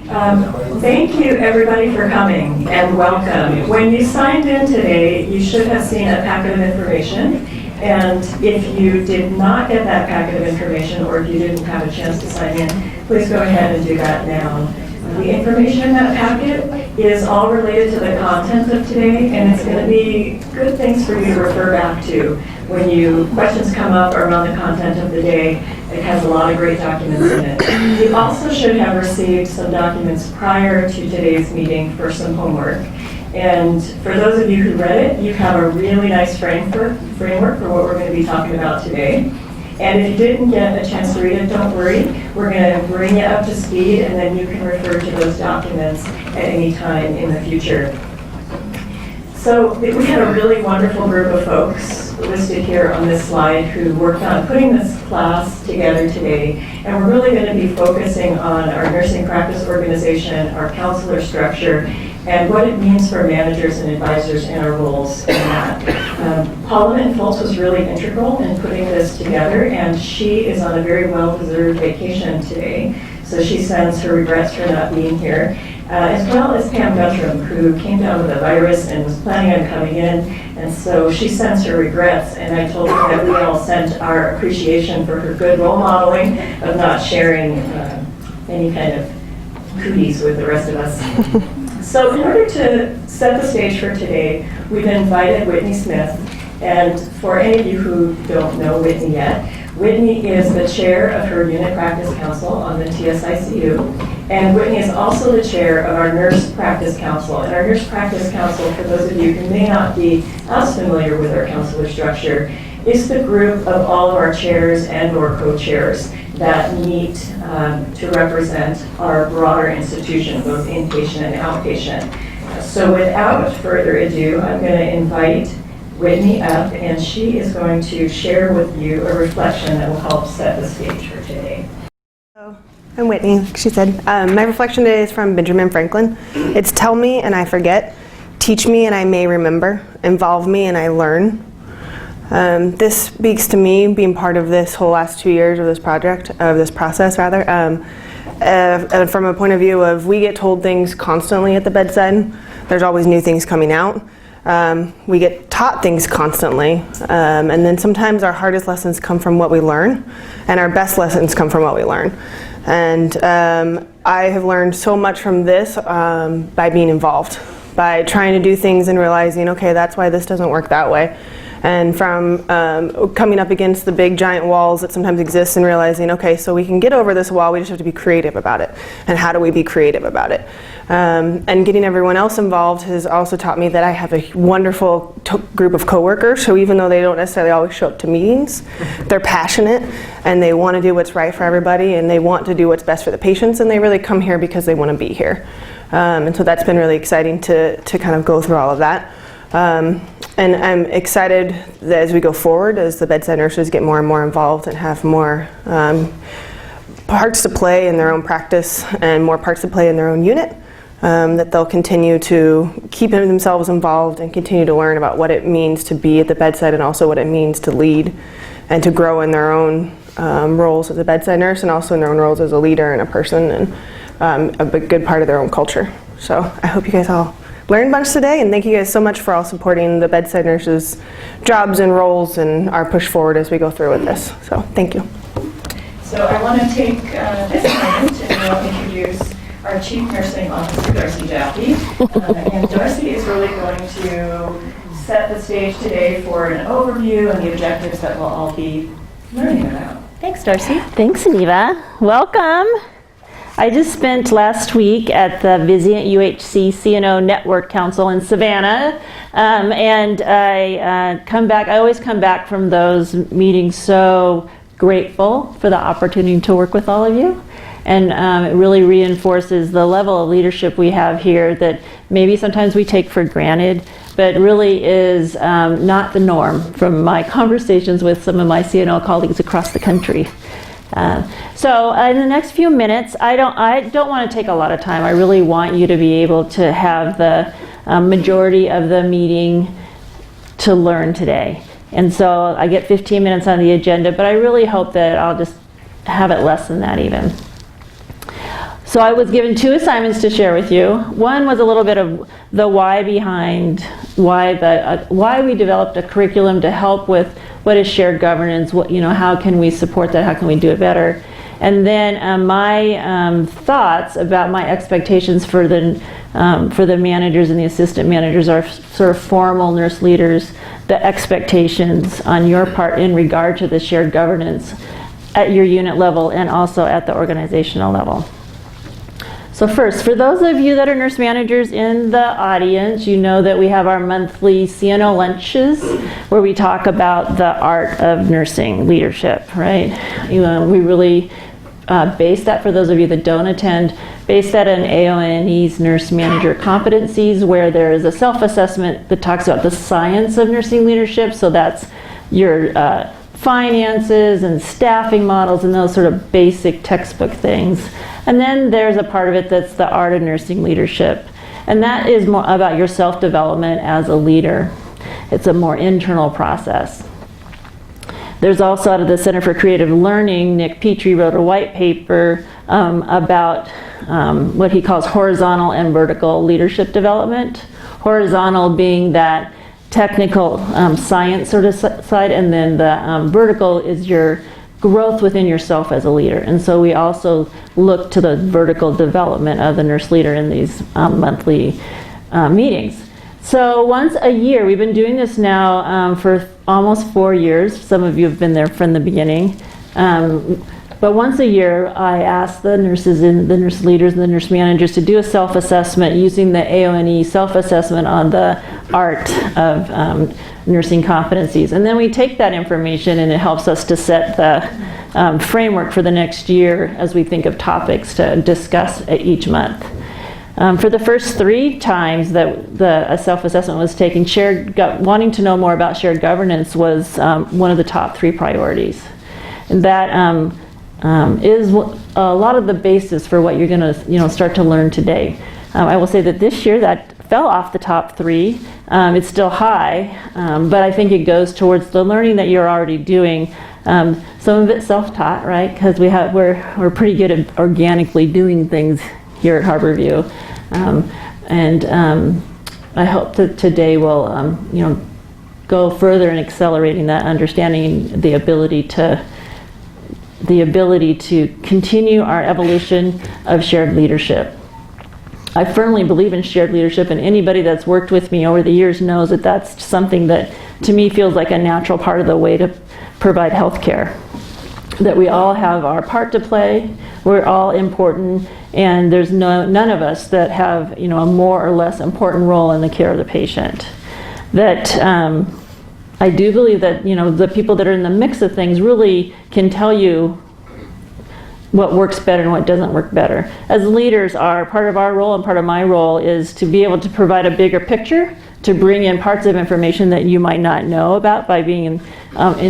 Thank you everybody for coming and welcome. When you signed in today, you should have seen a packet of information. And if you did not get that packet of information, or if you didn't have a chance to sign in, please go ahead and do that now. The information in that packet is all related to the content of today, and it's going to be good things for you to refer back to when questions come up around the content of the day. It has a lot of great documents in it. You also should have received some documents prior to today's meeting for some homework. And for those of you who read it, you have a really nice framework for what we're going to be talking about today. And if you didn't get a chance to read it, don't worry. We're going to bring you up to speed, and then you can refer to those documents at any time in the future. So we had a really wonderful group of folks listed here on this slide who worked on putting this class together today. And we're really going to be focusing on our nursing practice organization, our counselor structure, and what it means for managers and advisors and our roles in that. Paula Minton-Foltz was really integral in putting this together, and she is on a very well-deserved vacation today. So she sends her regrets for not being here, as well as Pam Guthrum, who came down with a virus and was planning on coming in. And so she sends her regrets, and I told her that we all sent our appreciation for her good role modeling of not sharing any kind of cooties with the rest of us. So in order to set the stage for today, we've invited Whitney Smith. And for any of you who don't know Whitney yet, Whitney is the chair of her unit practice council on the TSICU. And Whitney is also the chair of our nurse practice council. And our nurse practice council, for those of you who may not be as familiar with our counselor structure, is the group of all of our chairs and or co-chairs that meet to represent our broader institution, both inpatient and outpatient. So without further ado, I'm going to invite Whitney up, and she is going to share with you a reflection that will help set the stage for today. I'm Whitney, like she said. My reflection today is from Benjamin Franklin. It's tell me and I forget, teach me and I may remember, involve me and I learn. This speaks to me being part of this whole last 2 years of this project, of this process rather. From a point of view of we get told things constantly at the bedside. There's always new things coming out. We get taught things constantly, and then sometimes our hardest lessons come from what we learn, and our best lessons come from what we learn. And I have learned so much from this by being involved, by trying to do things and realizing, okay, that's why this doesn't work that way. And from coming up against the big giant walls that sometimes exist and realizing, okay, so we can get over this wall, we just have to be creative about it. And how do we be creative about it? And getting everyone else involved has also taught me that I have a wonderful group of coworkers who, even though they don't necessarily always show up to meetings, they're passionate and they want to do what's right for everybody, and they want to do what's best for the patients, and they really come here because they want to be here. And so that's been really exciting to kind of go through all of that. And I'm excited that as we go forward, as the bedside nurses get more and more involved and have more parts to play in their own practice and more parts to play in their own unit, that they'll continue to keep themselves involved and continue to learn about what it means to be at the bedside, and also what it means to lead and to grow in their own roles as a bedside nurse, and also in their own roles as a leader and a person, and a good part of their own culture. So I hope you guys all learned a bunch today, and thank you guys so much for all supporting the bedside nurses' jobs and roles and our push forward as we go through with this. So thank you. So I want to take this moment and introduce our Chief Nursing Officer, Darcy Jaffe. And Darcy is really going to set the stage today for an overview and the objectives that we'll all be learning about. Thanks, Darcy. Thanks, Sunniva. Welcome. I just spent last week at the Vizient UHC CNO Network Council in Savannah, and I always come back from those meetings so grateful for the opportunity to work with all of you. And it really reinforces the level of leadership we have here that maybe sometimes we take for granted, but really is not the norm from my conversations with some of my CNO colleagues across the country. So in the next few minutes, I don't want to take a lot of time. I really want you to be able to have the majority of the meeting to learn today. And so I get 15 minutes on the agenda, but I really hope that I'll just have it less than that even. So I was given 2 assignments to share with you. One was a little bit of the why behind why we developed a curriculum to help with what is shared governance, how can we support that, how can we do it better. And then my thoughts about my expectations for the managers and the assistant managers, are sort of formal nurse leaders, the expectations on your part in regard to the shared governance at your unit level and also at the organizational level. So first, for those of you that are nurse managers in the audience, you know that we have our monthly CNO lunches where we talk about the art of nursing leadership, right? We really base that, for those of you that don't attend, base that on AONE's nurse manager competencies, where there is a self-assessment that talks about the science of nursing leadership. So that's your finances and staffing models and those sort of basic textbook things. And then there's a part of it that's the art of nursing leadership. And that is more about your self-development as a leader. It's a more internal process. There's also, out of the Center for Creative Learning, Nick Petrie wrote a white paper about what he calls horizontal and vertical leadership development. Horizontal being that technical science sort of side, and then the vertical is your growth within yourself as a leader. And so we also look to the vertical development of the nurse leader in these monthly meetings. So once a year, we've been doing this now for almost 4 years. Some of you have been there from the beginning. But once a year, I ask the nurses and the nurse leaders and the nurse managers to do a self-assessment using the AONE self-assessment on the art of nursing competencies. And then we take that information and it helps us to set the framework for the next year as we think of topics to discuss each month. For the first 3 times that the self-assessment was taken, wanting to know more about shared governance was one of the top 3 priorities. And that is a lot of the basis for what you're going to start to learn today. I will say that this year that fell off the top 3. It's still high, but I think it goes towards the learning that you're already doing. Some of it's self-taught, right? Because we're pretty good at organically doing things here at Harborview. I hope that today will go further in accelerating that understanding, the ability to continue our evolution of shared leadership. I firmly believe in shared leadership, and anybody that's worked with me over the years knows that that's something that to me feels like a natural part of the way to provide health care. That we all have our part to play, we're all important, and there's none of us that have a more or less important role in the care of the patient. That I do believe that the people that are in the mix of things really can tell you what works better and what doesn't work better. As leaders, part of our role and part of my role is to be able to provide a bigger picture, to bring in parts of information that you might not know about by being in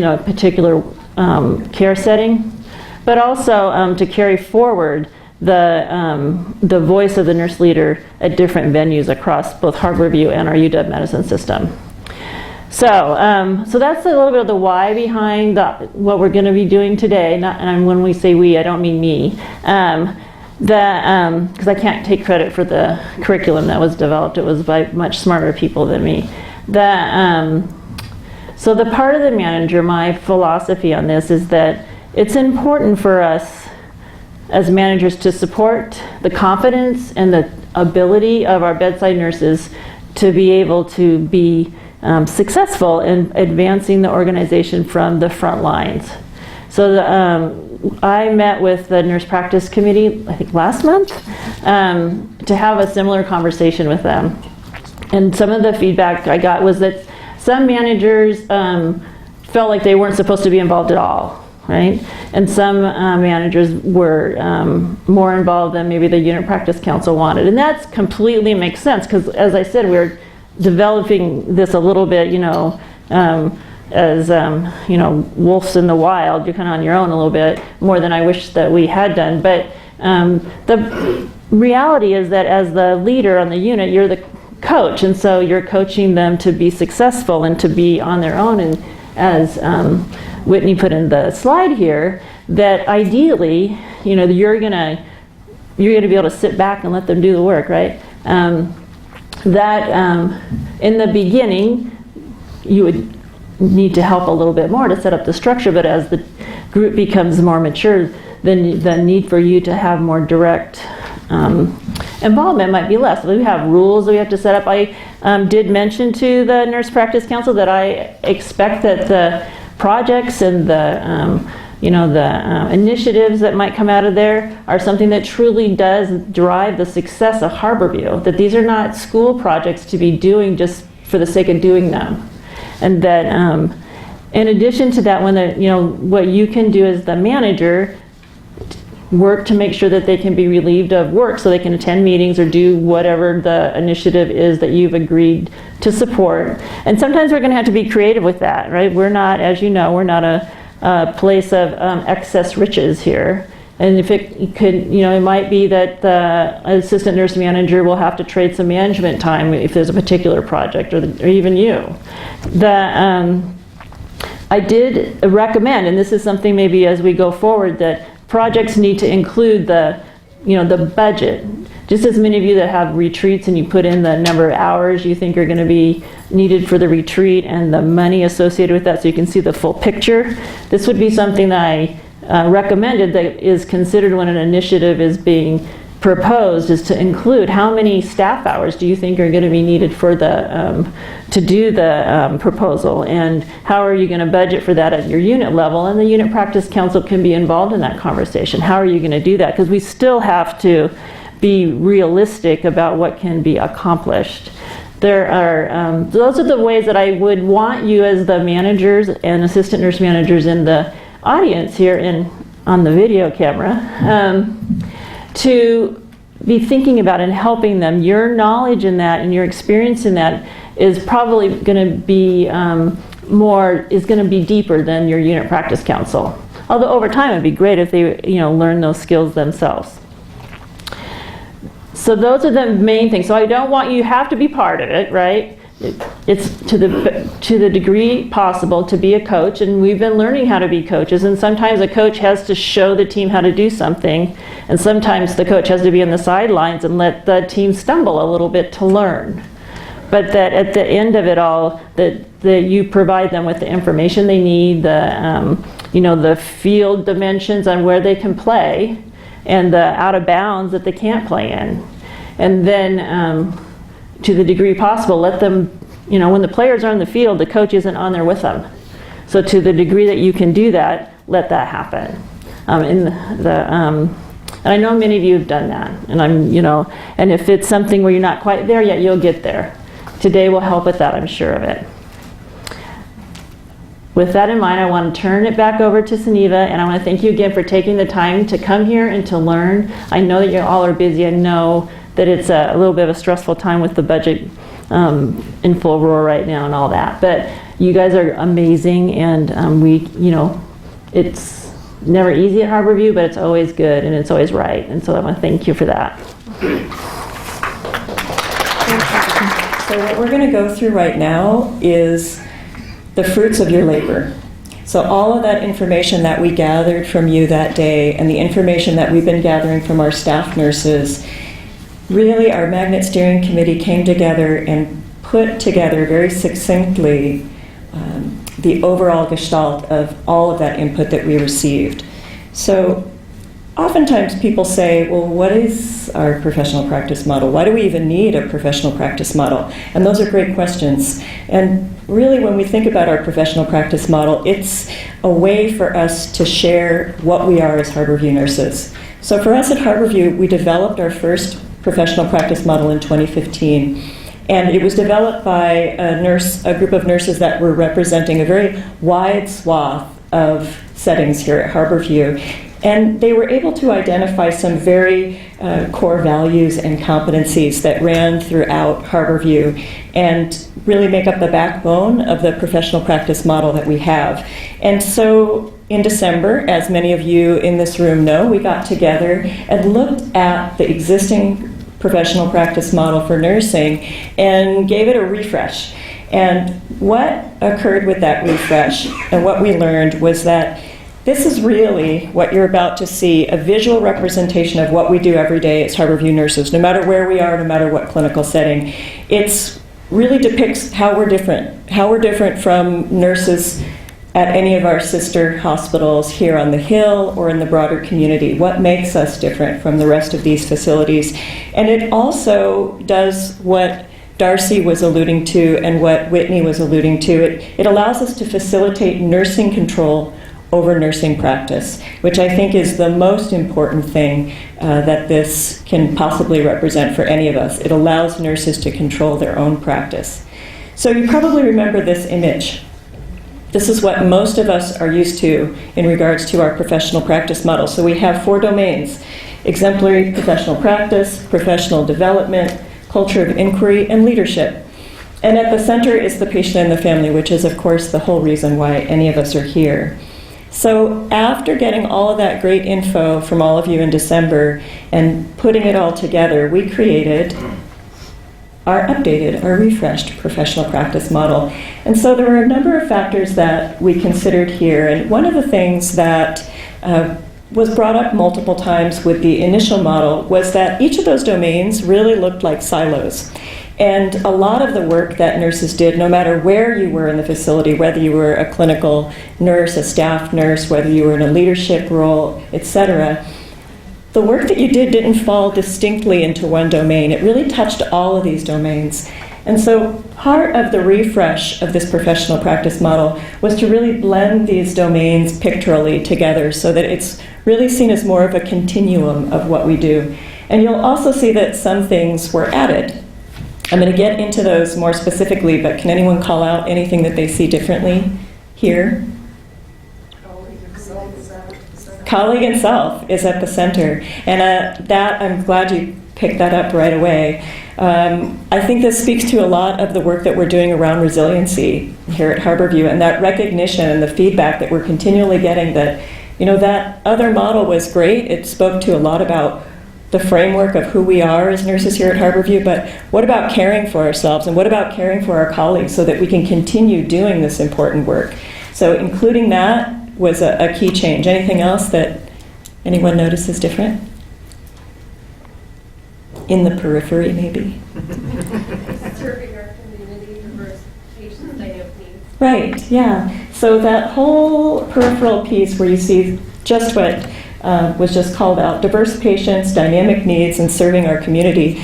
a particular care setting, but also to carry forward the voice of the nurse leader at different venues across both Harborview and our UW Medicine system. So that's a little bit of the why behind what we're going to be doing today. And when we say we, I don't mean me, because I can't take credit for the curriculum that was developed. It was by much smarter people than me. So the part of the manager, my philosophy on this is that it's important for us as managers to support the confidence and the ability of our bedside nurses to be able to be successful in advancing the organization from the front lines. So I met with the nurse practice committee, I think last month, to have a similar conversation with them. And some of the feedback I got was that some managers felt like they weren't supposed to be involved at all, right? And some managers were more involved than maybe the unit practice council wanted. And that completely makes sense, because as I said, we're developing this a little bit, as wolves in the wild. You're kind of on your own a little bit more than I wish that we had done. But the reality is that as the leader on the unit, you're the coach, and so you're coaching them to be successful and to be on their own. And as Whitney put in the slide here, that ideally, you're going to you're going to be able to sit back and let them do the work, right? In the beginning, you would need to help a little bit more to set up the structure, but as the group becomes more mature, then the need for you to have more direct involvement might be less. We have rules that we have to set up. I did mention to the Nurse Practice Council that I expect that the projects and the initiatives that might come out of there are something that truly does drive the success of Harborview, that these are not school projects to be doing just for the sake of doing them. And that in addition to that, what you can do as the manager, work to make sure that they can be relieved of work so they can attend meetings or do whatever the initiative is that you've agreed to support. And sometimes we're going to have to be creative with that, right? We're not, as you know, we're not a place of excess riches here. And if it could, it might be that the assistant nurse manager will have to trade some management time if there's a particular project, or even you. I did recommend, and this is something maybe as we go forward, that projects need to include the budget. Just as many of you that have retreats and you put in the number of hours you think are going to be needed for the retreat and the money associated with that so you can see the full picture. This would be something that I recommended that is considered when an initiative is being proposed, is to include how many staff hours do you think are going to be needed for the to do the proposal, and how are you going to budget for that at your unit level, and the Unit Practice Council can be involved in that conversation. How are you going to do that? Because we still have to be realistic about what can be accomplished. There are those are the ways that I would want you as the managers and assistant nurse managers in the audience here on the video camera to be thinking about and helping them. Your knowledge in that and your experience in that is probably going to be is going to be deeper than your Unit Practice Council. Although over time it'd be great if they learn those skills themselves. So those are the main things. So I don't want you have to be part of it, right? It's to the degree possible to be a coach, and we've been learning how to be coaches, and sometimes a coach has to show the team how to do something, and sometimes the coach has to be on the sidelines and let the team stumble a little bit to learn. But that at the end of it all, that you provide them with the information they need, the field dimensions on where they can play, and the out of bounds that they can't play in. And then to the degree possible, let them, when the players are on the field, the coach isn't on there with them. So to the degree that you can do that, let that happen. And I know many of you have done that, and and if it's something where you're not quite there yet, you'll get there. Today will help with that, I'm sure of it. With that in mind, I want to turn it back over to Sunniva, and I want to thank you again for taking the time to come here and to learn. I know that you all are busy. I know that it's a little bit of a stressful time with the budget in full roar right now and all that. But you guys are amazing, and it's never easy at Harborview, but it's always good and it's always right. And so I want to thank you for that. So what we're going to go through right now is the fruits of your labor. So all of that information that we gathered from you that day and the information that we've been gathering from our staff nurses, really our Magnet Steering Committee came together and put together very succinctly the overall gestalt of all of that input that we received. So oftentimes people say, well, what is our professional practice model? Why do we even need a professional practice model? And those are great questions. And really, when we think about our professional practice model, it's a way for us to share what we are as Harborview nurses. So for us at Harborview, we developed our first professional practice model in 2015. And it was developed by a group of nurses that were representing a very wide swath of settings here at Harborview. And they were able to identify some very core values and competencies that ran throughout Harborview and really make up the backbone of the professional practice model that we have. And so in December, as many of you in this room know, we got together and looked at the existing professional practice model for nursing and gave it a refresh. And what occurred with that refresh and what we learned was that this is really what you're about to see, a visual representation of what we do every day as Harborview nurses, no matter where we are, no matter what clinical setting. It really depicts how we're different from nurses at any of our sister hospitals here on the Hill or in the broader community. What makes us different from the rest of these facilities? And it also does what Darcy was alluding to and what Whitney was alluding to. It allows us to facilitate nursing control over nursing practice, which I think is the most important thing that this can possibly represent for any of us. It allows nurses to control their own practice. So you probably remember this image. This is what most of us are used to in regards to our professional practice model. So we have 4 domains: exemplary professional practice, professional development, culture of inquiry, and leadership. And at the center is the patient and the family, which is, of course, the whole reason why any of us are here. So after getting all of that great info from all of you in December and putting it all together, we created our updated, our refreshed professional practice model. And so there were a number of factors that we considered here. And one of the things that was brought up multiple times with the initial model was that each of those domains really looked like silos. And a lot of the work that nurses did, no matter where you were in the facility, whether you were a clinical nurse, a staff nurse, whether you were in a leadership role, etc., the work that you did didn't fall distinctly into one domain. It really touched all of these domains. And so part of the refresh of this professional practice model was to really blend these domains pictorially together so that it's really seen as more of a continuum of what we do. And you'll also see that some things were added. I'm going to get into those more specifically, but can anyone call out anything that they see differently here? Colleague and self is at the center, and that I'm glad you picked that up right away. I think this speaks to a lot of the work that we're doing around resiliency here at Harborview, and that recognition and the feedback that we're continually getting that, that other model was great. It spoke to a lot about the framework of who we are as nurses here at Harborview, but what about caring for ourselves, and what about caring for our colleagues so that we can continue doing this important work? So including that was a key change. Anything else that anyone notices different? In the periphery, maybe? Serving our community, diverse patients, dynamic needs. Right, yeah. So that whole peripheral piece where you see just what was just called out, diverse patients, dynamic needs, and serving our community.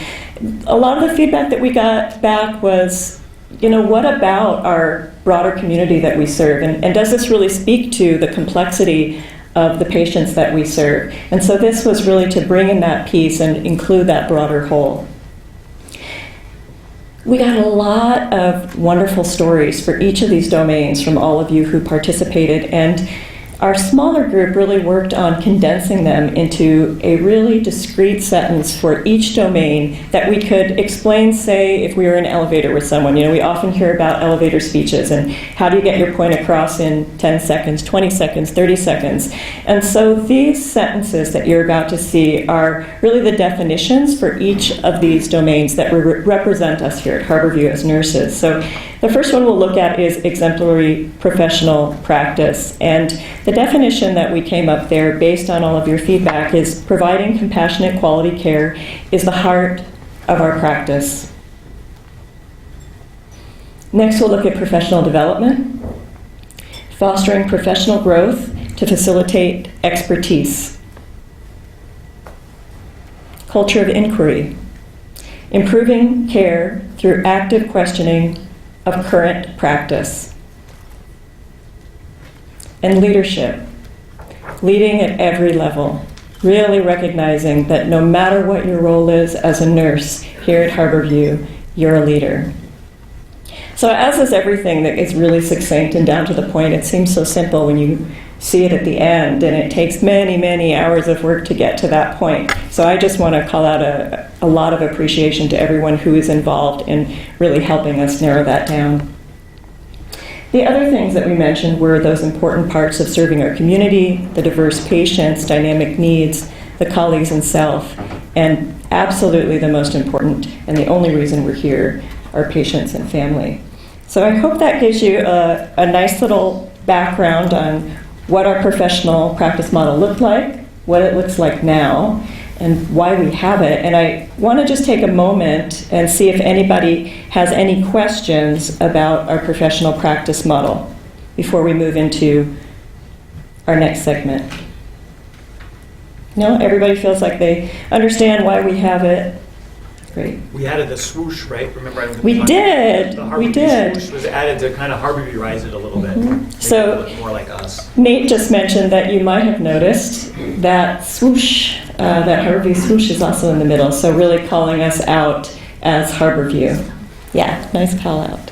A lot of the feedback that we got back was, what about our broader community that we serve? And does this really speak to the complexity of the patients that we serve? And so this was really to bring in that piece and include that broader whole. We got a lot of wonderful stories for each of these domains from all of you who participated, and our smaller group really worked on condensing them into a really discrete sentence for each domain that we could explain, say, if we were in an elevator with someone. We often hear about elevator speeches and how do you get your point across in 10 seconds, 20 seconds, 30 seconds. And so these sentences that you're about to see are really the definitions for each of these domains that represent us here at Harborview as nurses. So the first one we'll look at is exemplary professional practice. And the definition that we came up there based on all of your feedback is providing compassionate quality care is the heart of our practice. Next, we'll look at professional development, fostering professional growth to facilitate expertise. Culture of inquiry, improving care through active questioning of current practice. And leadership, leading at every level, really recognizing that no matter what your role is as a nurse here at Harborview, you're a leader. So as is everything that is really succinct and down to the point, it seems so simple when you see it at the end, and it takes many, many hours of work to get to that point. So I just want to call out a lot of appreciation to everyone who is involved in really helping us narrow that down. The other things that we mentioned were those important parts of serving our community, the diverse patients, dynamic needs, the colleagues and self, and absolutely the most important and the only reason we're here, our patients and family. So I hope that gives you a nice little background on what our professional practice model looked like, what it looks like now, and why we have it. And I want to just take a moment and see if anybody has any questions about our professional practice model before we move into our next segment. No, everybody feels like they understand why we have it. Great. We added the swoosh, right? Remember? We did. The We Harborview did. swoosh was added to kind of Harborviewize it a little bit. Make So- it look more like us. Nate just mentioned that you might have noticed that swoosh, that Harborview swoosh is also in the middle, so really calling us out as Harborview. Yeah, nice call out.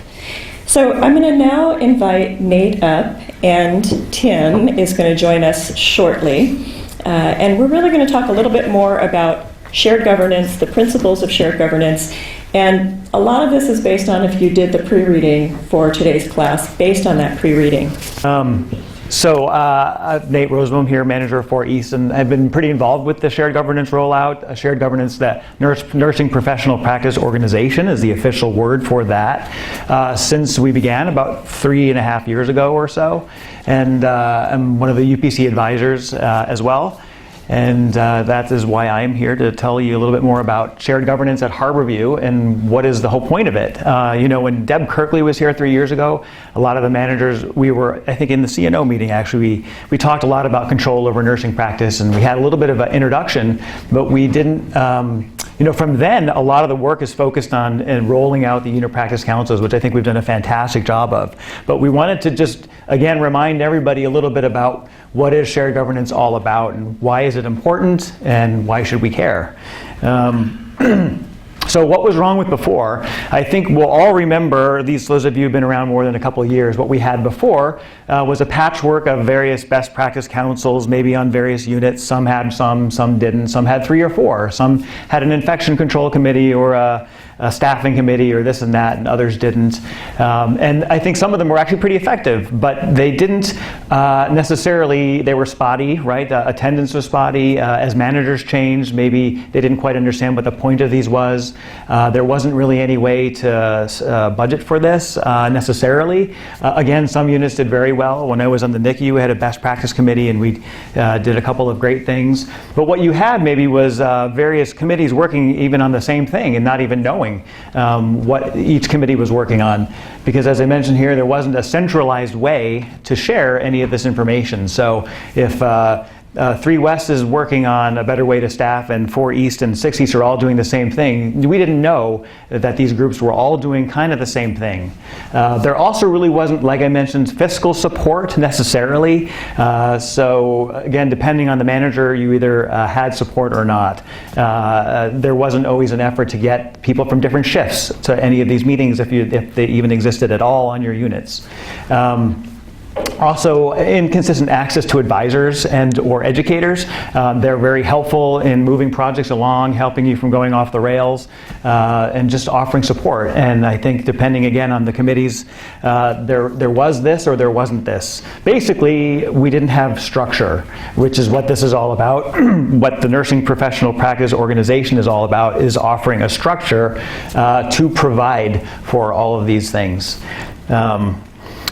So I'm going to now invite Nate up, and Tim is going to join us shortly. And we're really going to talk a little bit more about shared governance, the principles of shared governance, and a lot of this is based on if you did the pre-reading for today's class, based on that pre-reading. Nate Roseboom here, manager for East, and I've been pretty involved with the shared governance rollout. Shared governance, that nursing professional practice organization is the official word for that, since we began about 3.5 years ago or so. And I'm one of the UPC advisors as well. And that is why I'm here to tell you a little bit more about shared governance at Harborview and what is the whole point of it. When Deb Kirkley was here 3 years ago, a lot of the managers, we were, I think in the CNO meeting actually, we talked a lot about control over nursing practice, and we had a little bit of an introduction, but we didn't, from then, a lot of the work is focused on rolling out the unit practice councils, which I think we've done a fantastic job of. But we wanted to just, again, remind everybody a little bit about what is shared governance all about, and why is it important, and why should we care? So what was wrong with before? I think we'll all remember, those of you who've been around more than a couple of years, what we had before was a patchwork of various best practice councils, maybe on various units. Some had some didn't. Some had 3 or 4. Some had an infection control committee or a staffing committee or this and that, and others didn't. And I think some of them were actually pretty effective, but they didn't necessarily, they were spotty, right? Attendance was spotty. As managers changed, maybe they didn't quite understand what the point of these was. There wasn't really any way to budget for this necessarily. Again, some units did very well. When I was on the NICU, we had a best practice committee, and we did a couple of great things. But what you had maybe was various committees working even on the same thing and not even knowing what each committee was working on. Because as I mentioned here, there wasn't a centralized way to share any of this information. So if 3 West is working on a better way to staff, and 4 East and 6 East are all doing the same thing, we didn't know that these groups were all doing kind of the same thing. There also really wasn't, like I mentioned, fiscal support necessarily. So again, depending on the manager, you either had support or not. There wasn't always an effort to get people from different shifts to any of these meetings if they even existed at all on your units. Also, inconsistent access to advisors and or educators. They're very helpful in moving projects along, helping you from going off the rails, and just offering support. And I think depending again on the committees, there was this or there wasn't this. Basically, we didn't have structure, which is what this is all about. What the Nursing Professional Practice Organization is all about is offering a structure to provide for all of these things.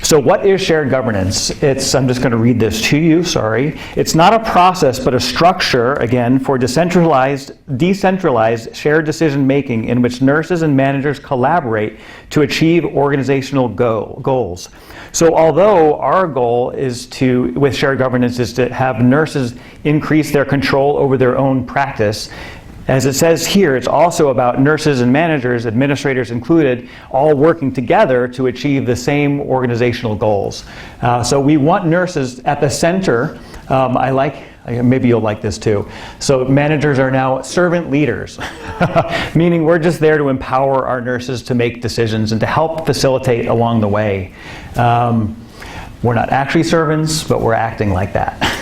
So what is shared governance? I'm just going to read this to you, sorry. It's not a process, but a structure, again, for decentralized shared decision making in which nurses and managers collaborate to achieve organizational goals. So although our goal is with shared governance is to have nurses increase their control over their own practice, as it says here, it's also about nurses and managers, administrators included, all working together to achieve the same organizational goals. So we want nurses at the center. Maybe you'll like this too. So managers are now servant leaders, meaning we're just there to empower our nurses to make decisions and to help facilitate along the way. We're not actually servants, but we're acting like that.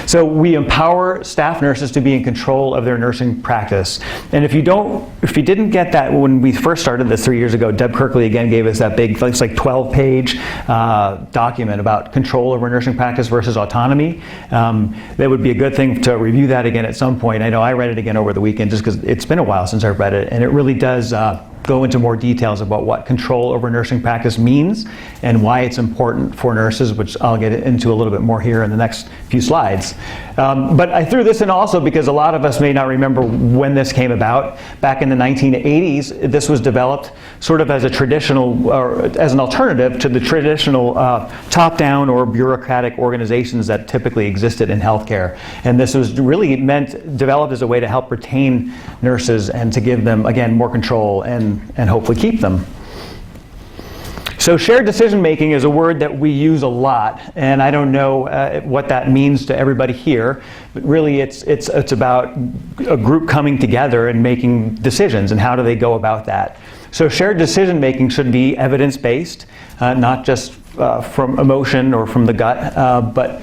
So we empower staff nurses to be in control of their nursing practice. And if you didn't get that when we first started this 3 years ago, Deb Kirkley again gave us that big, it's like 12-page document about control over nursing practice versus autonomy. That would be a good thing to review that again at some point. I know I read it again over the weekend just because it's been a while since I've read it, and it really does go into more details about what control over nursing practice means and why it's important for nurses, which I'll get into a little bit more here in the next few slides. But I threw this in also because a lot of us may not remember when this came about. Back in the 1980s, this was developed sort of as a traditional, or as an alternative to the traditional top-down or bureaucratic organizations that typically existed in healthcare. And this was really developed as a way to help retain nurses and to give them, again, more control and hopefully keep them. So shared decision making is a word that we use a lot, and I don't know what that means to everybody here, but really it's about a group coming together and making decisions, and how do they go about that. So shared decision making should be evidence-based, not just from emotion or from the gut, but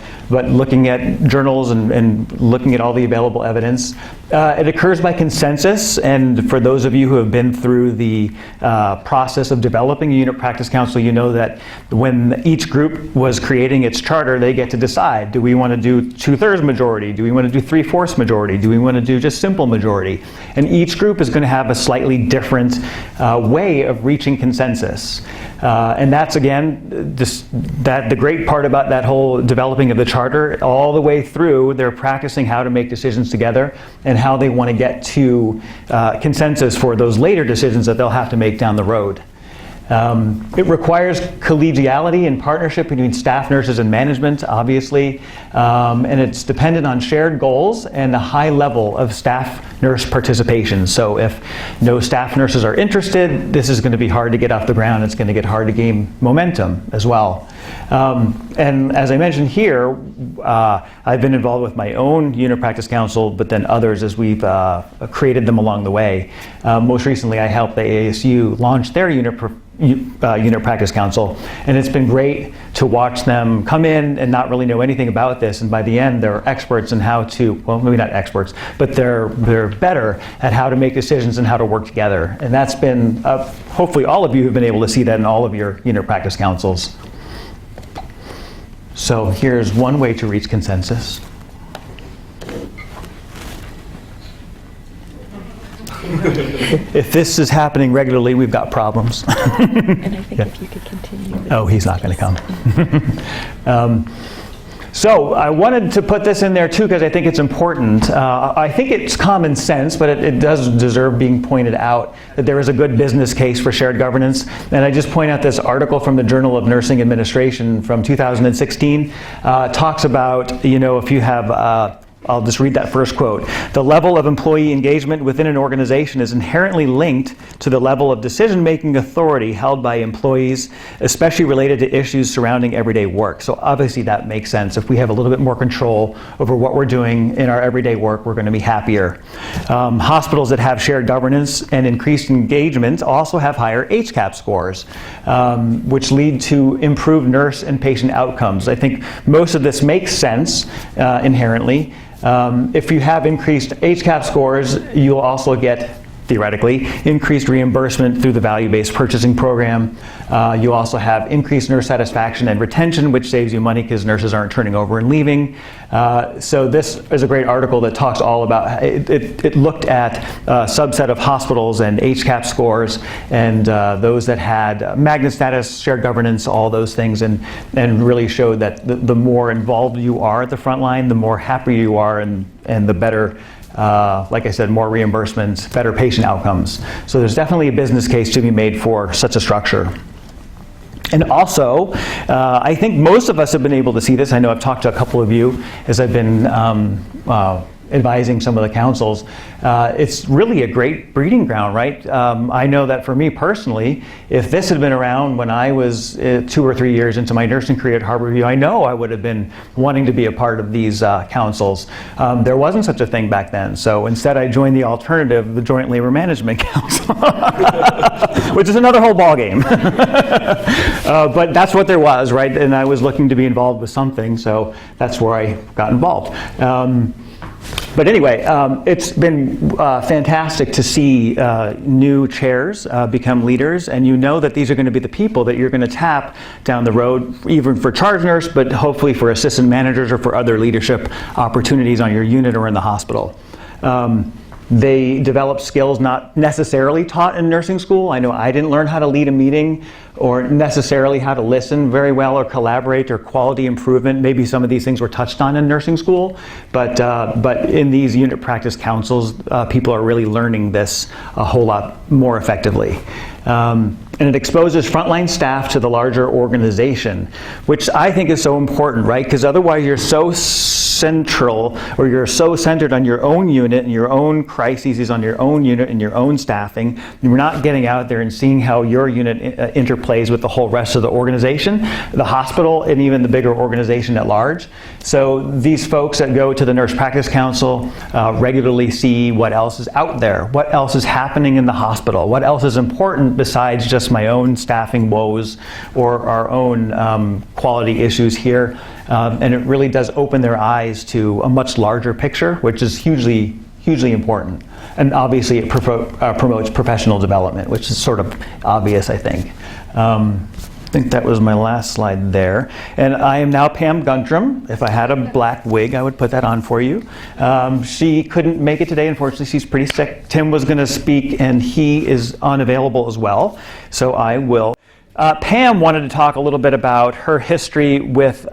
looking at journals and looking at all the available evidence. It occurs by consensus, and for those of you who have been through the process of developing a unit practice council, you know that when each group was creating its charter, they get to decide, do we want to do 2/3 majority? Do we want to do 3/4 majority? Do we want to do just simple majority? And each group is going to have a slightly different way of reaching consensus. And that's, again, the great part about that whole developing of the charter. All the way through, they're practicing how to make decisions together and how they want to get to consensus for those later decisions that they'll have to make down the road. It requires collegiality and partnership between staff nurses and management, obviously, and it's dependent on shared goals and a high level of staff nurse participation. So if no staff nurses are interested, this is going to be hard to get off the ground. It's going to get hard to gain momentum as well. And as I mentioned here, I've been involved with my own unit practice council, but then others as we've created them along the way. Most recently, I helped the ASU launch their unit practice council, and it's been great to watch them come in and not really know anything about this, and by the end they're experts in how to, well, maybe not experts, but they're better at how to make decisions and how to work together. And that's been, hopefully all of you have been able to see that in all of your unit practice councils. So here's one way to reach consensus. If this is happening regularly, we've got problems. And I think if you could continue. Oh, he's not going to come. So I wanted to put this in there too because I think it's important. I think it's common sense, but it does deserve being pointed out that there is a good business case for shared governance. And I just point out this article from the Journal of Nursing Administration from 2016 talks about, you know, if you have I'll just read that first quote. The level of employee engagement within an organization is inherently linked to the level of decision-making authority held by employees, especially related to issues surrounding everyday work. So obviously that makes sense. If we have a little bit more control over what we're doing in our everyday work, we're going to be happier. Hospitals that have shared governance and increased engagement also have higher HCAHPS scores, which lead to improved nurse and patient outcomes. I think most of this makes sense inherently. If you have increased HCAHPS scores, you'll also get, theoretically, increased reimbursement through the value-based purchasing program. You also have increased nurse satisfaction and retention, which saves you money because nurses aren't turning over and leaving. So this is a great article that talks all about, it looked at a subset of hospitals and HCAHPS scores and those that had magnet status, shared governance, all those things, and really showed that the more involved you are at the front line, the more happy you are and the better, like I said, more reimbursements, better patient outcomes. So there's definitely a business case to be made for such a structure. And also, I think most of us have been able to see this. I know I've talked to a couple of you as I've been advising some of the councils. It's really a great breeding ground, right? I know that for me personally, if this had been around when I was 2 or 3 years into my nursing career at Harborview, I know I would have been wanting to be a part of these councils. There wasn't such a thing back then, so instead I joined the alternative, the Joint Labor Management Council, which is another whole ballgame. But that's what there was, right? And I was looking to be involved with something, so that's where I got involved. But anyway, it's been fantastic to see new chairs become leaders, and you know that these are going to be the people that you're going to tap down the road, even for charge nurse, but hopefully for assistant managers or for other leadership opportunities on your unit or in the hospital. They develop skills not necessarily taught in nursing school. I know I didn't learn how to lead a meeting or necessarily how to listen very well or collaborate or quality improvement. Maybe some of these things were touched on in nursing school, but in these unit practice councils, people are really learning this a whole lot more effectively. And it exposes frontline staff to the larger organization, which I think is so important, right? Because otherwise you're so central, or you're so centered on your own unit and your own crises on your own unit and your own staffing. You're not getting out there and seeing how your unit interplays with the whole rest of the organization, the hospital, and even the bigger organization at large. So these folks that go to the Nurse Practice Council regularly see what else is out there, what else is happening in the hospital, what else is important besides just my own staffing woes or our own quality issues here. And it really does open their eyes to a much larger picture, which is hugely important. And obviously it promotes professional development, which is sort of obvious, I think. I think that was my last slide there. And I am now Pam Guntram. If I had a black wig, I would put that on for you. She couldn't make it today, unfortunately. She's pretty sick. Tim was going to speak, and he is unavailable as well. So I will. Pam wanted to talk a little bit about her history with,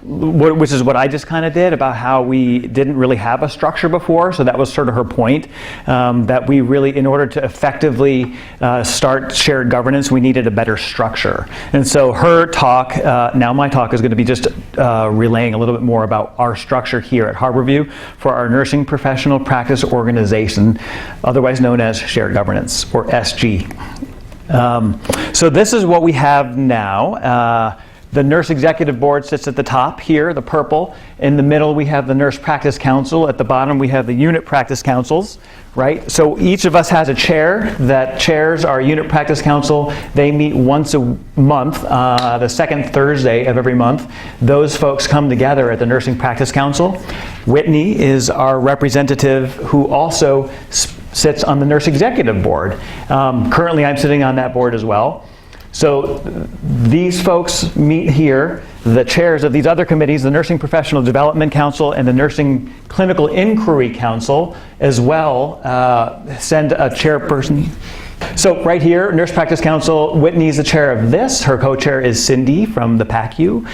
which is what I just kind of did, about how we didn't really have a structure before. So that was sort of her point, that we really, in order to effectively start shared governance, we needed a better structure. And so her talk, now my talk, is going to be just relaying a little bit more about our structure here at Harborview for our nursing professional practice organization, otherwise known as shared governance, or SG. So this is what we have now. The Nurse Executive Board sits at the top here, the purple. In the middle we have the Nurse Practice Council. At the bottom we have the Unit Practice Councils, right? So each of us has a chair that chairs our Unit Practice Council. They meet once a month, the second Thursday of every month. Those folks come together at the Nursing Practice Council. Whitney is our representative who also sits on the Nurse Executive Board. Currently I'm sitting on that board as well. So these folks meet here. The chairs of these other committees, the Nursing Professional Development Council and the Nursing Clinical Inquiry Council as well, send a chairperson. So right here, Nurse Practice Council, Whitney's the chair of this. Her co-chair is Cindy from the PACU.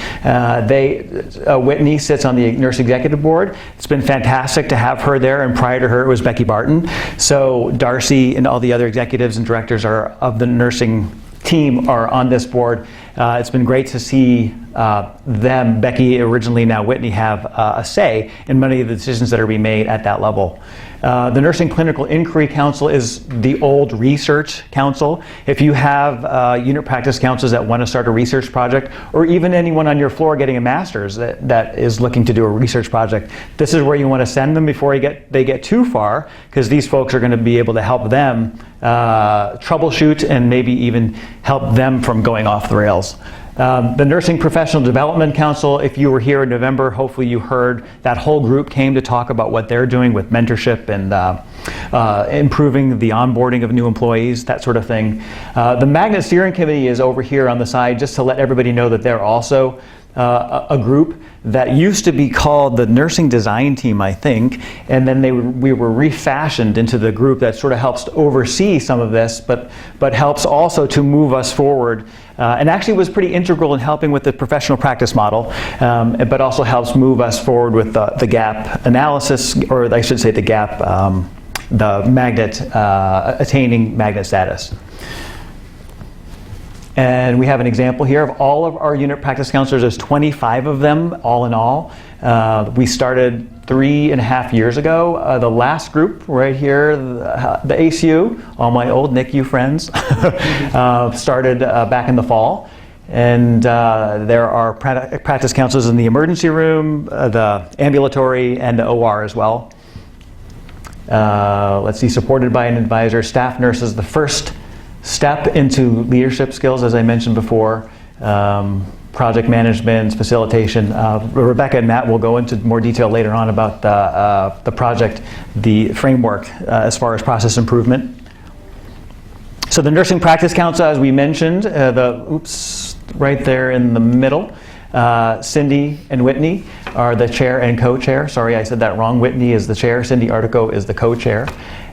Whitney sits on the Nurse Executive Board. It's been fantastic to have her there, and prior to her it was Becky Barton. So Darcy and all the other executives and directors of the nursing team are on this board. It's been great to see them, Becky originally, now Whitney, have a say in many of the decisions that are being made at that level. The Nursing Clinical Inquiry Council is the old research council. If you have unit practice councils that want to start a research project, or even anyone on your floor getting a master's that is looking to do a research project, this is where you want to send them before they get too far, because these folks are going to be able to help them troubleshoot and maybe even help them from going off the rails. The Nursing Professional Development Council, if you were here in November, hopefully you heard that whole group came to talk about what they're doing with mentorship and improving the onboarding of new employees, that sort of thing. The Magnet Steering Committee is over here on the side, just to let everybody know that they're also a group that used to be called the Nursing Design Team, I think, and then we were refashioned into the group that sort of helps to oversee some of this, but helps also to move us forward, and actually was pretty integral in helping with the professional practice model, but also helps move us forward with the gap analysis, or I should say the gap, the magnet, attaining magnet status. And we have an example here of all of our unit practice counselors. There's 25 of them, all in all. We started 3.5 years ago. The last group right here, the ACU, all my old NICU friends, started back in the fall. And there are practice counselors in the emergency room, the ambulatory, and the OR as well. Let's see, supported by an advisor. Staff nurse is the first step into leadership skills, as I mentioned before, project management, facilitation. Rebecca and Matt will go into more detail later on about the project, the framework as far as process improvement. So the Nursing Practice Council, as we mentioned, right there in the middle, Cindy and Whitney are the chair and co-chair. Sorry, I said that wrong. Whitney is the chair, Cindy Artico is the co-chair.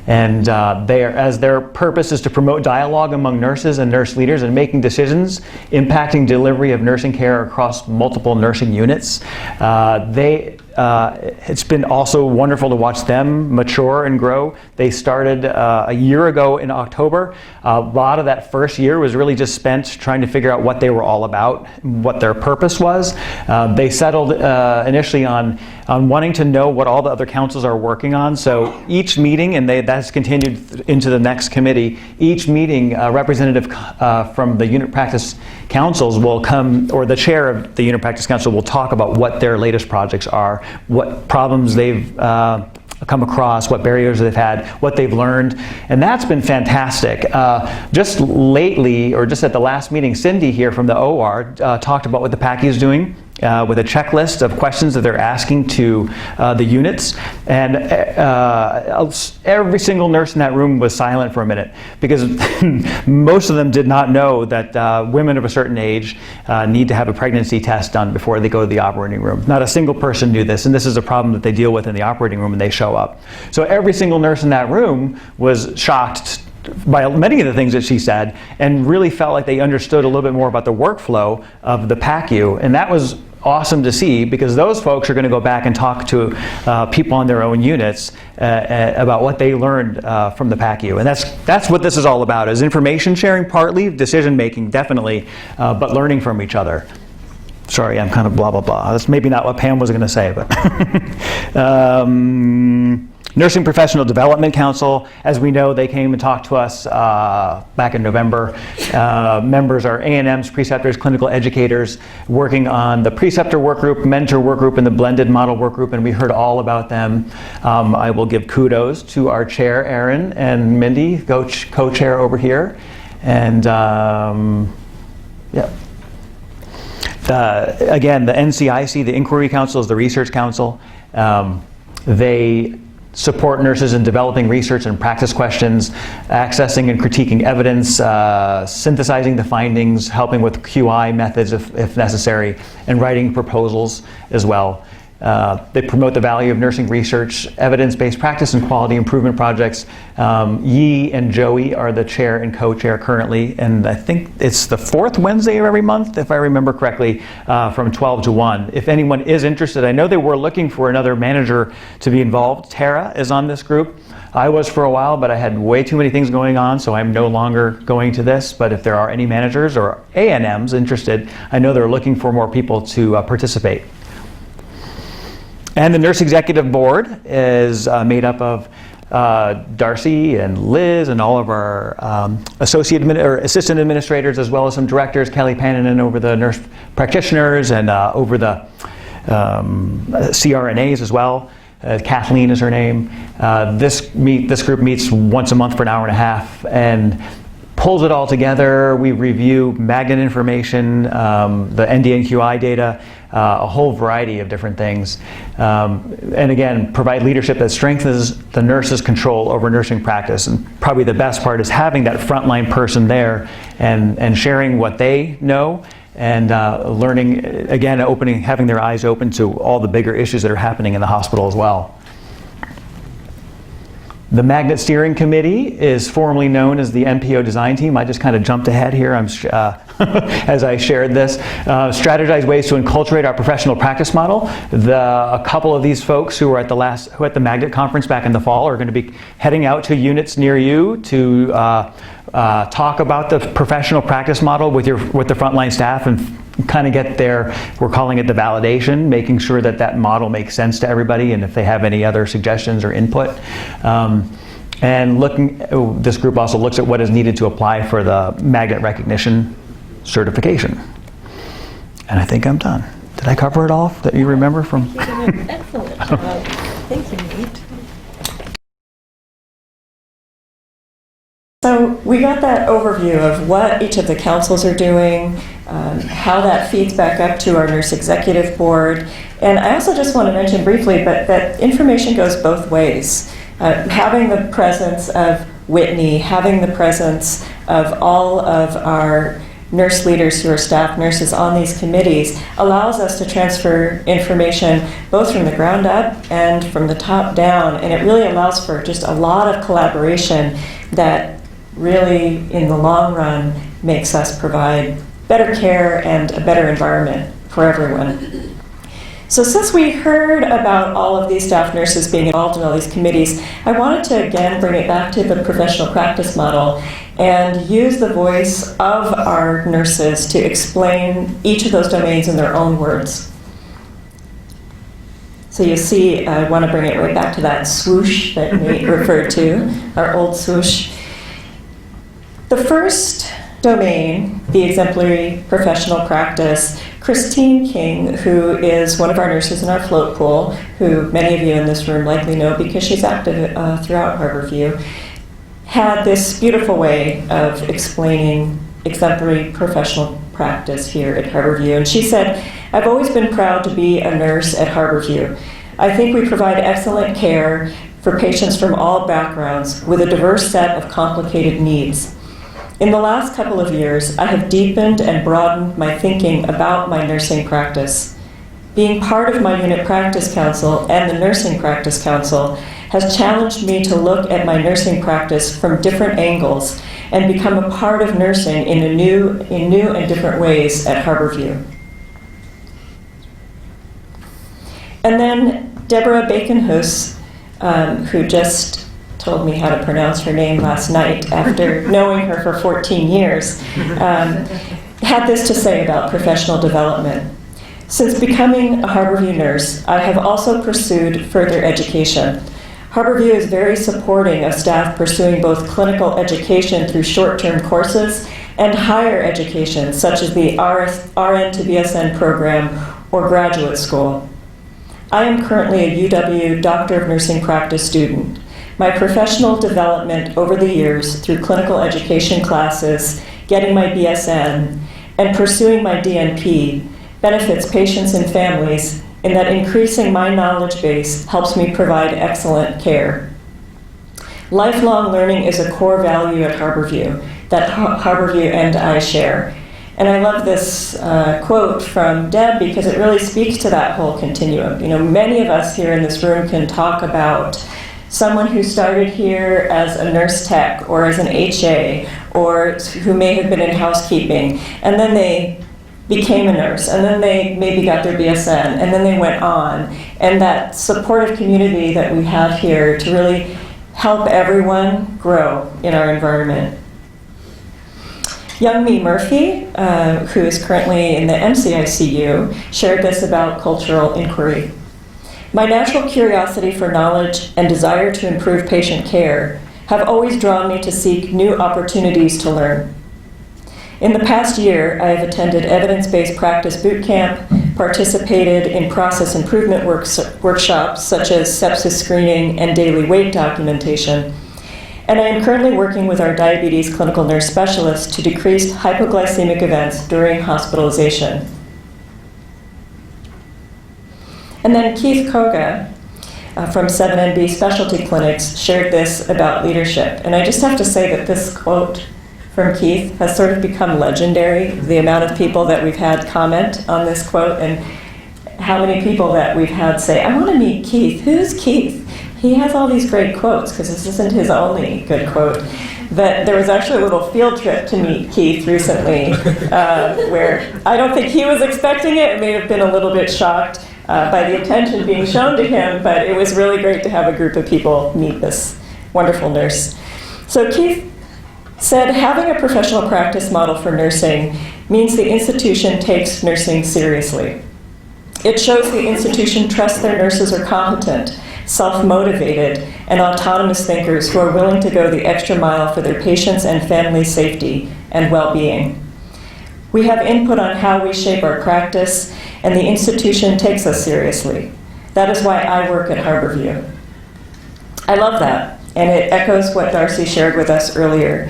And as their purpose is to promote dialogue among nurses and nurse leaders and making decisions impacting delivery of nursing care across multiple nursing units. It's been also wonderful to watch them mature and grow. They started a year ago in October. A lot of that first year was really just spent trying to figure out what they were all about, what their purpose was. They settled initially on wanting to know what all the other councils are working on. So each meeting, and that's continued into the next committee, each meeting, a representative from the unit practice councils will come, or the chair of the unit practice council will talk about what their latest projects are, what problems they've come across, what barriers they've had, what they've learned, and that's been fantastic. Just lately, or just at the last meeting, Cindy here from the OR talked about what the PACU is doing with a checklist of questions that they're asking to the units, and every single nurse in that room was silent for a minute because most of them did not know that women of a certain age need to have a pregnancy test done before they go to the operating room. Not a single person knew this, and this is a problem that they deal with in the operating room when they show up. So every single nurse in that room was shocked by many of the things that she said and really felt like they understood a little bit more about the workflow of the PACU, and that was awesome to see because those folks are going to go back and talk to people on their own units about what they learned from the PACU. And that's what this is all about, is information sharing partly, decision making definitely, but learning from each other. Sorry, I'm kind of blah, blah, blah. That's maybe not what Pam was going to say, but Nursing Professional Development Council, as we know, they came and talked to us back in November. Members are A&Ms, preceptors, clinical educators, working on the preceptor work group, mentor work group, and the blended model work group, and we heard all about them. I will give kudos to our chair, Erin, and Mindy, co-chair over here. And yeah. Again, the NCIC, the Inquiry Council, is the research council. They support nurses in developing research and practice questions, accessing and critiquing evidence, synthesizing the findings, helping with QI methods if necessary, and writing proposals as well. They promote the value of nursing research, evidence-based practice, and quality improvement projects. Yi and Joey are the chair and co-chair currently, and I think it's the fourth Wednesday of every month, if I remember correctly, from 12 to 1. If anyone is interested, I know they were looking for another manager to be involved. Tara is on this group. I was for a while, but I had way too many things going on, so I'm no longer going to this. But if there are any managers or A&Ms interested, I know they're looking for more people to participate. And the Nurse Executive Board is made up of Darcy and Liz and all of our assistant administrators, as well as some directors, Kelly Pannanen over the nurse practitioners and over the CRNAs as well. Kathleen is her name. This group meets once a month for an hour and a half and pulls it all together. We review magnet information, the NDNQI data, a whole variety of different things. And again, provide leadership that strengthens the nurse's control over nursing practice. And probably the best part is having that frontline person there and sharing what they know and learning, again, having their eyes open to all the bigger issues that are happening in the hospital as well. The Magnet Steering Committee is formerly known as the NPO Design Team. I just kind of jumped ahead here as I shared this. Strategize ways to enculturate our professional practice model. A couple of these folks who were at the Magnet conference back in the fall are going to be heading out to units near you to talk about the professional practice model with the frontline staff and kind of get we're calling it the validation, making sure that model makes sense to everybody, and if they have any other suggestions or input. And this group also looks at what is needed to apply for the magnet recognition certification. And I think I'm done. Did I cover it all that you remember from? Excellent job. Thank you, Nate. So we got that overview of what each of the councils are doing, how that feeds back up to our Nurse Executive Board. And I also just want to mention briefly, but that information goes both ways. Having the presence of Whitney, having the presence of all of our nurse leaders who are staff nurses on these committees allows us to transfer information both from the ground up and from the top down, and it really allows for just a lot of collaboration that really, in the long run, makes us provide better care and a better environment for everyone. So since we heard about all of these staff nurses being involved in all these committees, I wanted to again bring it back to the professional practice model and use the voice of our nurses to explain each of those domains in their own words. So you see, I want to bring it right back to that swoosh that Nate referred to, our old swoosh. The first domain, the exemplary professional practice, Christine King, who is one of our nurses in our float pool, who many of you in this room likely know because she's active throughout Harborview, had this beautiful way of explaining exemplary professional practice here at Harborview. And she said, "I've always been proud to be a nurse at Harborview. I think we provide excellent care for patients from all backgrounds with a diverse set of complicated needs. In the last couple of years, I have deepened and broadened my thinking about my nursing practice. Being part of my unit practice council and the nursing practice council has challenged me to look at my nursing practice from different angles and become a part of nursing in new and different ways at Harborview." And then Deborah Baconhus, who just told me how to pronounce her name last night after knowing her for 14 years, had this to say about professional development. "Since becoming a Harborview nurse, I have also pursued further education. Harborview is very supporting of staff pursuing both clinical education through short-term courses and higher education, such as the RN to BSN program or graduate school. I am currently a UW Doctor of Nursing Practice student. My professional development over the years through clinical education classes, getting my BSN, and pursuing my DNP benefits patients and families in that increasing my knowledge base helps me provide excellent care. Lifelong learning is a core value at Harborview that Harborview and I share." And I love this quote from Deb because it really speaks to that whole continuum. You know, many of us here in this room can talk about someone who started here as a nurse tech or as an HA or who may have been in housekeeping, and then they became a nurse, and then they maybe got their BSN, and then they went on. And that supportive community that we have here to really help everyone grow in our environment. Young Me Murphy, who is currently in the MCICU, shared this about cultural inquiry. "My natural curiosity for knowledge and desire to improve patient care have always drawn me to seek new opportunities to learn. In the past year, I have attended evidence-based practice boot camp, participated in process improvement workshops such as sepsis screening and daily weight documentation, and I am currently working with our diabetes clinical nurse specialist to decrease hypoglycemic events during hospitalization." And then Keith Koga from 7NB Specialty Clinics shared this about leadership. And I just have to say that this quote from Keith has sort of become legendary, the amount of people that we've had comment on this quote and how many people that we've had say, "I want to meet Keith. Who's Keith? He has all these great quotes," because this isn't his only good quote. But there was actually a little field trip to meet Keith recently where I don't think he was expecting it. It may have been a little bit shocked by the attention being shown to him, but it was really great to have a group of people meet this wonderful nurse. So Keith said, "Having a professional practice model for nursing means the institution takes nursing seriously. It shows the institution trusts their nurses are competent, self-motivated, and autonomous thinkers who are willing to go the extra mile for their patients' and families' safety and well-being. We have input on how we shape our practice, and the institution takes us seriously. That is why I work at Harborview." I love that, and it echoes what Darcy shared with us earlier,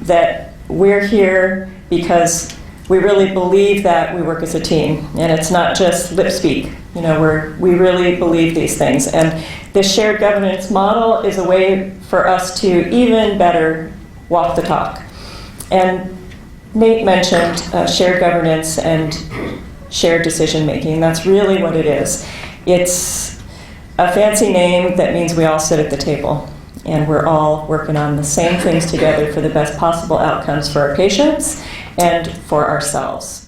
that we're here because we really believe that we work as a team, and it's not just lip speak. You know, we really believe these things, and this shared governance model is a way for us to even better walk the talk. And Nate mentioned shared governance and shared decision-making. That's really what it is. It's a fancy name that means we all sit at the table, and we're all working on the same things together for the best possible outcomes for our patients and for ourselves.